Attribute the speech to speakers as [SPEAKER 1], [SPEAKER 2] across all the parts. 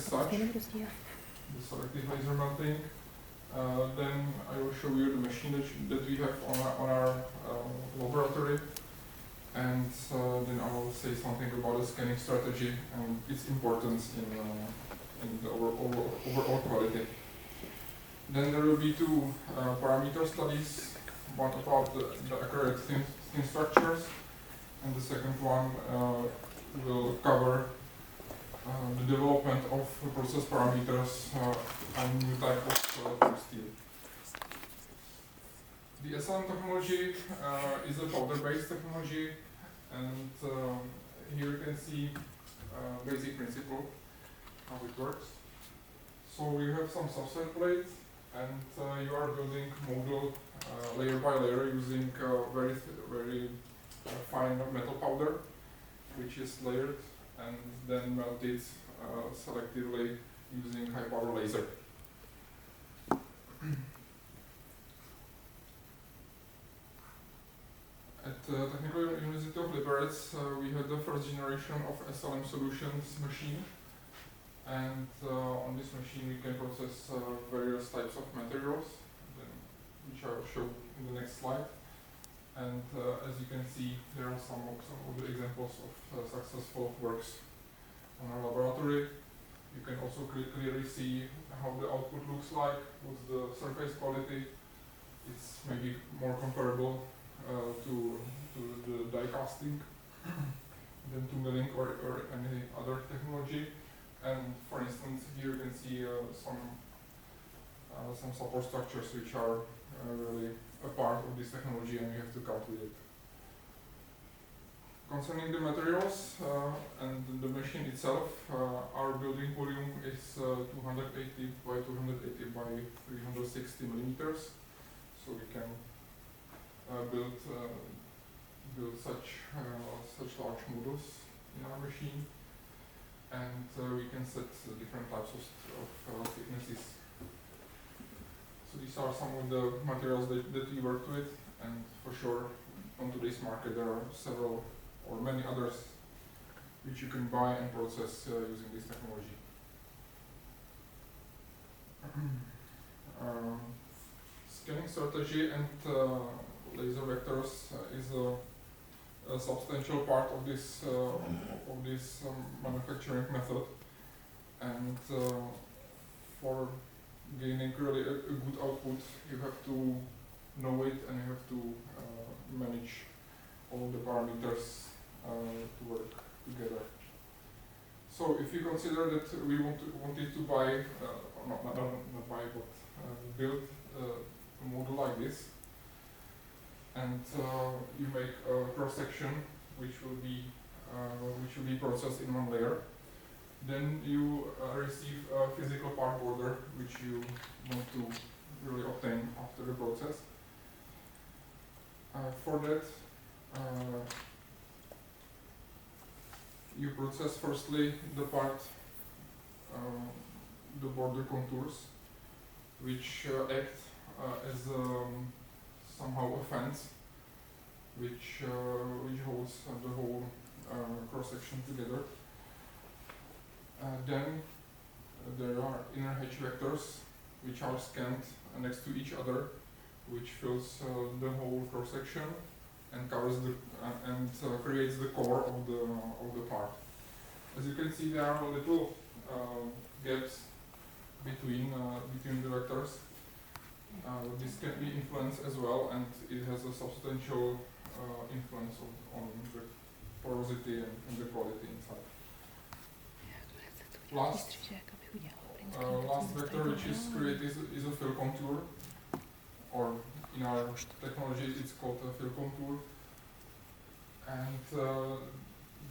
[SPEAKER 1] as such, the selective laser melting. Then I will show you the machine that we have on our laboratory, and then I will say something about the scanning strategy and its importance in the overall quality. Then there will be two parameter studies, one about the accurate thin structures, and the second one will cover the development of process parameters on new type of steel. The SLM technology is a powder-based technology, and here you can see basic principle, how it works. So we have some substrate plate, and you are building model layer by layer using very fine metal powder, which is layered and then melted selectively using high power laser. At Technical University of Liberec, we had the first generation of SLM solutions machine, and on this machine we can process various types of materials, which I will show in the next slide. And as you can see, there are some of the examples of successful works on our laboratory. You can also clearly see how the output looks like, what's the surface quality. It's maybe more comparable to the die casting than to milling or any other technology. And for instance, here you can see some support structures which are really a part of this technology, and you have to count with it. Concerning the materials and the machine itself, our building volume is 280 by 280 by 360 millimeters, so we can build such large models in our machine, and we can set different types of thicknesses. So these are some of the materials that we worked with, and for sure on today's market there are several or many others which you can buy and process using this technology. Scanning strategy and laser vectors is a substantial part of this manufacturing method, and for gaining really a good output, you have to know it and you have to manage all the parameters to work together. So if you consider that we wanted to buy, not buy, but build a model like this, and you make a cross section which will be processed in one layer. Then you receive a physical part border which you want to really obtain after the process. For that, you process firstly the part, the border contours, which act as somehow a fence, which holds the whole cross section together. Then there are inner hedge vectors which are scanned next to each other, which fills the whole cross section and covers creates the core of the part. As you can see, there are little gaps between the vectors. This can be influenced as well, and it has a substantial influence on the porosity and the quality inside. Last vector which is created is a fill contour, or in our technology it's called a fill contour, and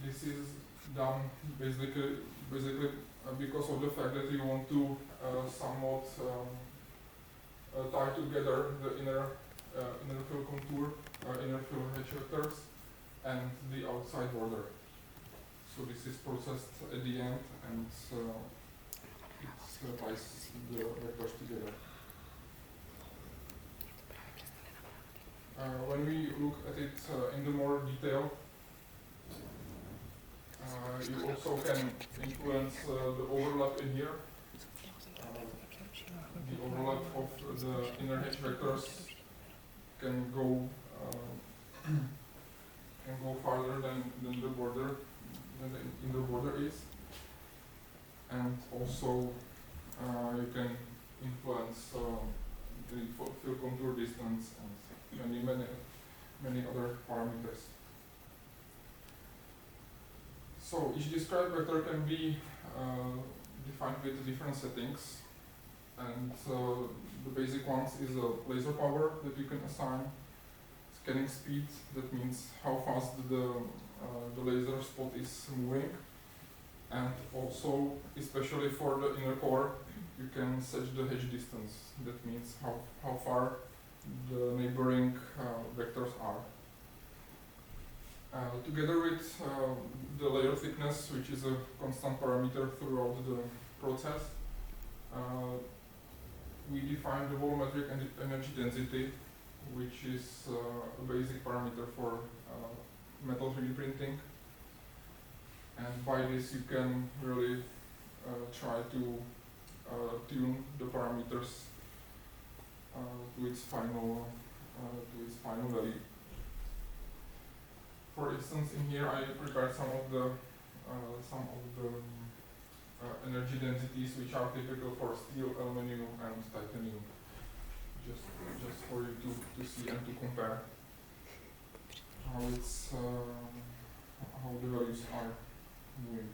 [SPEAKER 1] this is done basically because of the fact that you want to somewhat tie together the inner fill contour, inner fill hedge vectors, and the outside border. So this is processed at the end, and it ties the vectors together. When we look at it in the more detail, You also can influence the overlap in here. The overlap of the inner H vectors can go farther than the border than the inner border is, and also you can influence the field contour distance and many other parameters. So each described vector can be defined with different settings, and the basic ones is a laser power that you can assign, scanning speed, that means how fast the laser spot is moving, and also, especially for the inner core, you can set the hedge distance, that means how far the neighboring vectors are. Together with the layer thickness, which is a constant parameter throughout the process, we define the volumetric energy density, which is a basic parameter for metal 3D printing. And by this you can really try to tune the parameters to its final value. For instance, in here I prepared some of the energy densities which are typical for steel, aluminum, and titanium. Just for you to see and to compare how the values are moving.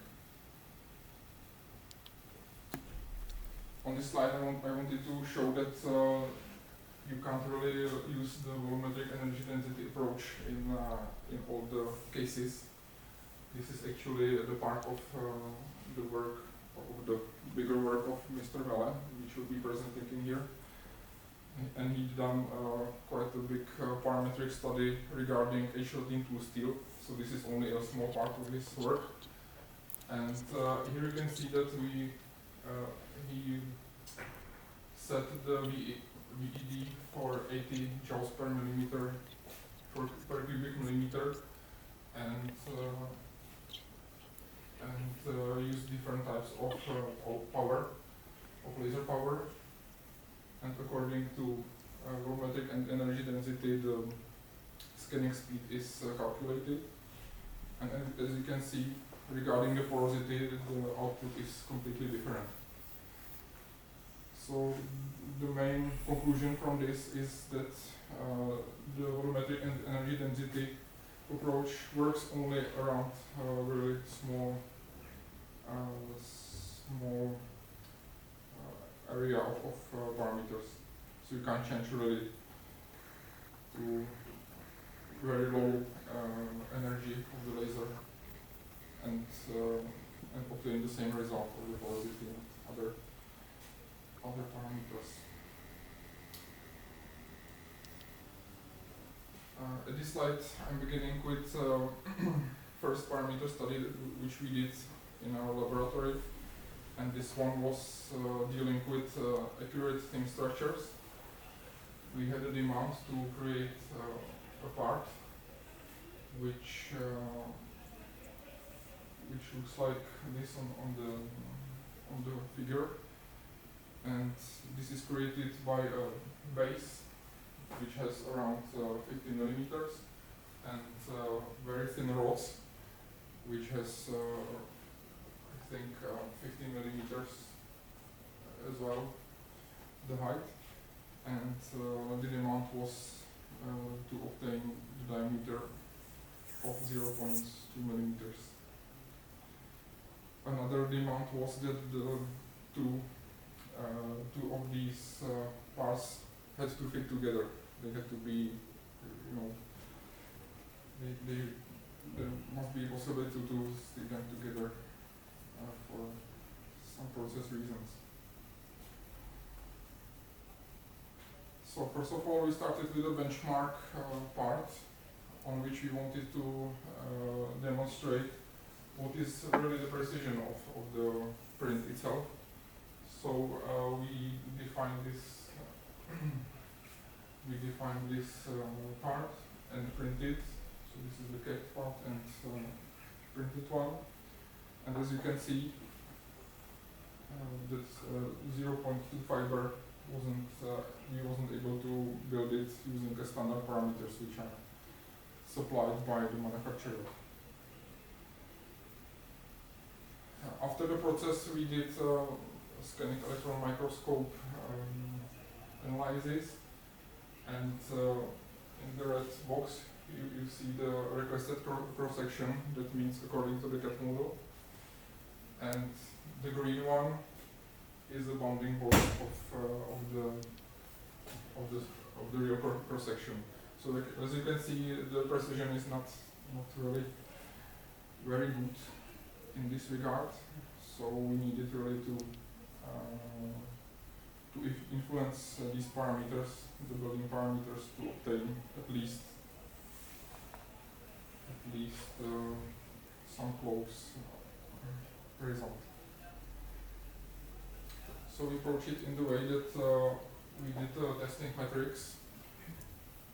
[SPEAKER 1] On this slide, I wanted to show that you can't really use the volumetric energy density approach in all the cases. This is actually the part of the work, of the bigger work of Mr. Velle, which will be presenting in here. And he'd done quite a big parametric study regarding H13-2 steel. So this is only a small part of his work. And here you can see that he set the VED for 80 joules per millimeter per cubic millimeter, and use different types of power, of laser power, and according to volumetric and energy density, the scanning speed is calculated. And as you can see, regarding the porosity, the output is completely different. So the main conclusion from this is that the volumetric and energy density approach works only around really small area of parameters. So you can't change really to very low energy of the laser and obtain the same result of the porosity and other parameters. At this slide, I'm beginning with first parameter study which we did in our laboratory, and this one was dealing with accurate thin structures. We had a demand to create a part which looks like this on the figure, and this is created by a base which has around 50 millimeters and very thin rods which has I think 50 millimeters as well, the height, and the demand was to obtain the diameter of 0.2 millimeters. Another demand was that the two of these parts had to fit together. They had to be, there must be a possibility to stick them together for some process reasons. So first of all, we started with a benchmark part on which we wanted to demonstrate what is really the precision of the print itself. So we defined this part and print it. So this is the cat part and printed one. And as you can see, that 0.2 fiber we wasn't able to build it using the standard parameters which are supplied by the manufacturer. After the process, we did scanning electron microscope analysis, and in the red box you see the requested cross section. That means according to the CAD model, and the green one is the bounding board of the real cross section. So as you can see, the precision is not really very good in this regard. So we needed really to influence these parameters, the building parameters, to obtain at least some close result. So we approach it in the way that we did testing matrix,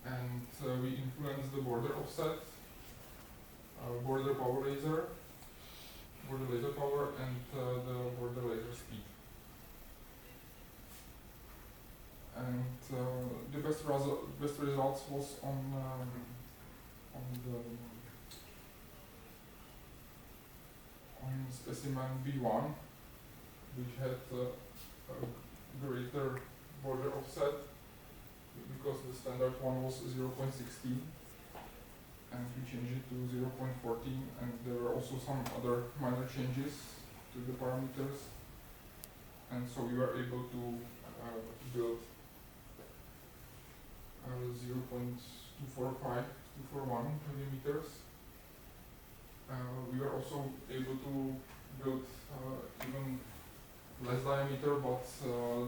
[SPEAKER 1] and we influence the border offset, border power laser, border laser power, and the border laser speed. And the best results was on specimen B1, which had a greater border offset, because the standard one was 0.16, and we changed it to 0.14, and there were also some other minor changes to the parameters, and so we were able to build 0.245, 241 millimeters. We were also able to build even less diameter, but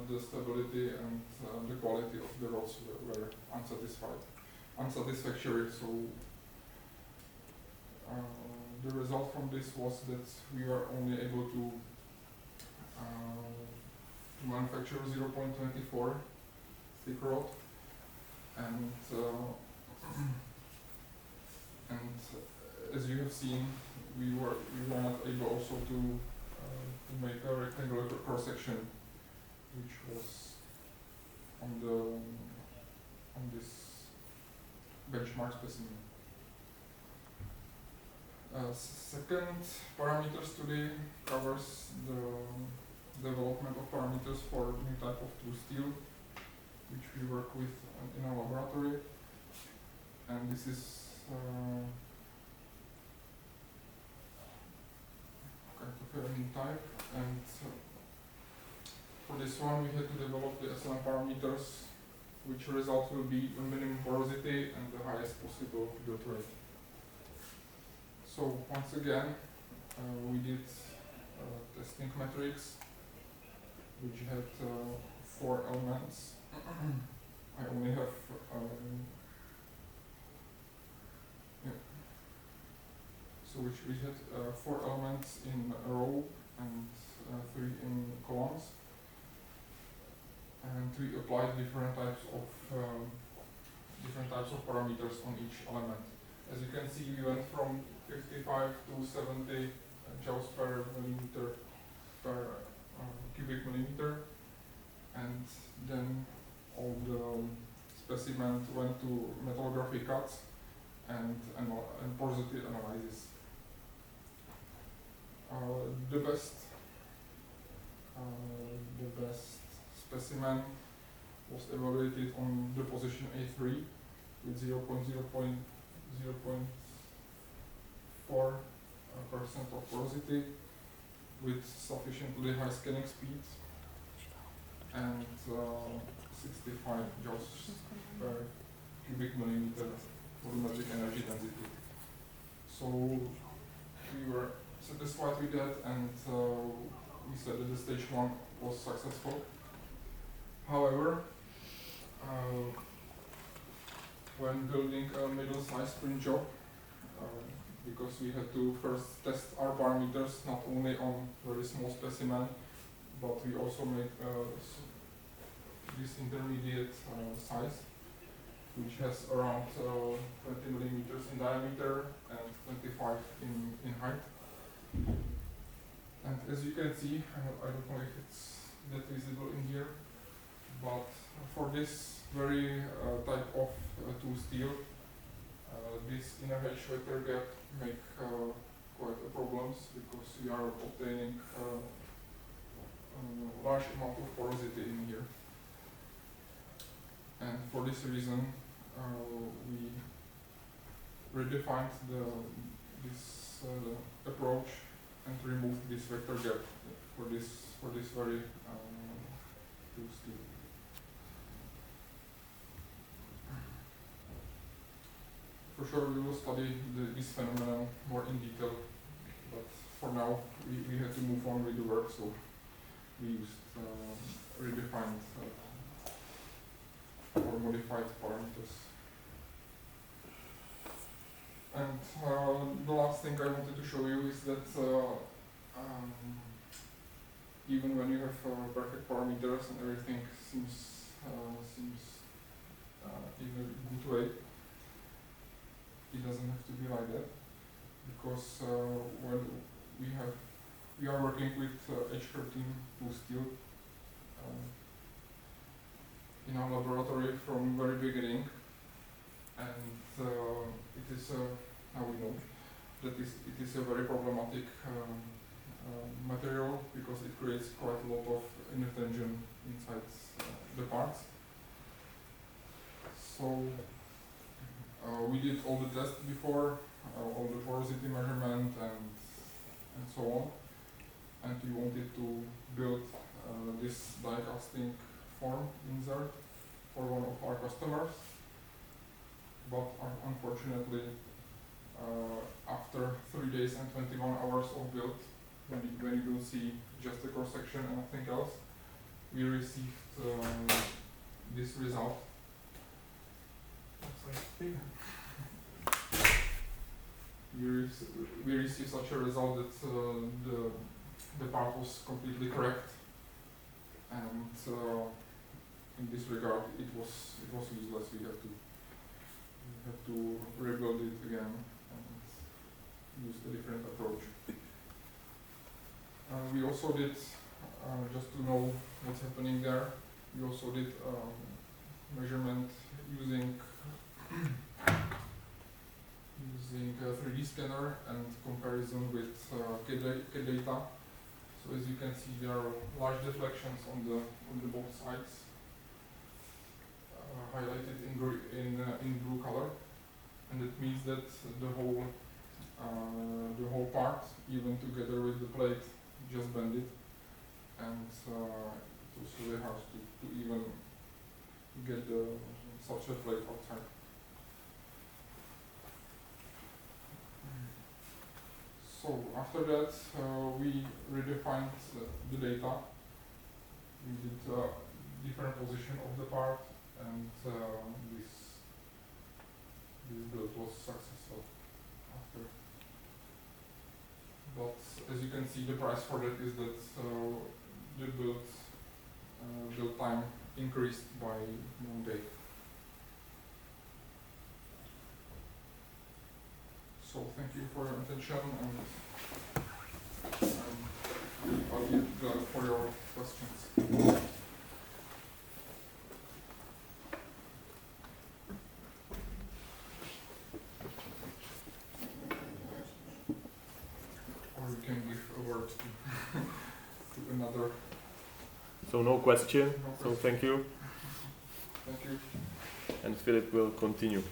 [SPEAKER 1] the stability and the quality of the rods were unsatisfactory. So the result from this was that we were only able to manufacture 0.24 thick rod, and as you have seen, we were not able also to make a rectangular cross section, which was on this benchmark specimen. Second parameter study covers the development of parameters for new type of tool steel, which we work with in our laboratory, and this is kind of a new type, and for this one we had to develop the SLM parameters, which result will be a minimum porosity and the highest possible build rate. So once again, we did testing matrix, which had 4 elements. I only have so which we had 4 elements in a row and 3 in columns, and we applied different types of parameters on each element. As you can see, we went from 55 to 70 joules per millimeter per cubic millimeter, and then all the specimens went to metallography cuts and porosity analysis. The best specimen was evaluated on the position A3 with 0.4% of porosity, with sufficiently high scanning speed and 65 joules per cubic millimeter volumetric energy density. So we were satisfied with that, and we said that the stage 1 was successful. However, when building a middle-sized print job, because we had to first test our parameters not only on very small specimen, but we also made this intermediate size, which has around 20 millimeters in diameter and 25 in height. And as you can see, I don't know if it's that visible in here, but for this very type of tool steel, this inner edge vector gap make quite a problems because we are obtaining large amount of porosity in here. And for this reason, we redefined this approach and removed this vector gap for this very tool steel. For sure, we will study this phenomenon more in detail, but for now, we had to move on with the work, so we used redefined or modified parameters. And the last thing I wanted to show you is that even when you have perfect parameters and everything seems in a good way, it doesn't have to be like that, because when we are working with H13 tool steel in our laboratory from very beginning, and it is how we know that it is a very problematic material because it creates quite a lot of inner tension inside the parts. So we did all the tests before, all the porosity measurement and so on, and we wanted to build this die casting form insert for one of our customers, but unfortunately after 3 days and 21 hours of build, when you will see just the cross section and nothing else, we received this result. We received such a result that the part was completely correct, and in this regard it was useless. We had to rebuild it again and use a different approach. We also did, just to know what's happening there, we also did measurement using a 3D scanner and comparison with CAD data. So as you can see, there are large deflections on the both sides, highlighted in blue color, and it means that the whole part, even together with the plate, just bended, and it was really hard to even get the substrate plate outside. So after that, we redefined the data. We did different position of the part, and this build was successful after. But as you can see, the price for that is that the build time increased by 1 day. So thank you for your attention, and I'll be glad for your questions. Or you can give a word to another.
[SPEAKER 2] So no question.
[SPEAKER 1] No
[SPEAKER 2] So
[SPEAKER 1] question.
[SPEAKER 2] thank you.
[SPEAKER 1] Thank you.
[SPEAKER 2] And Philip will continue.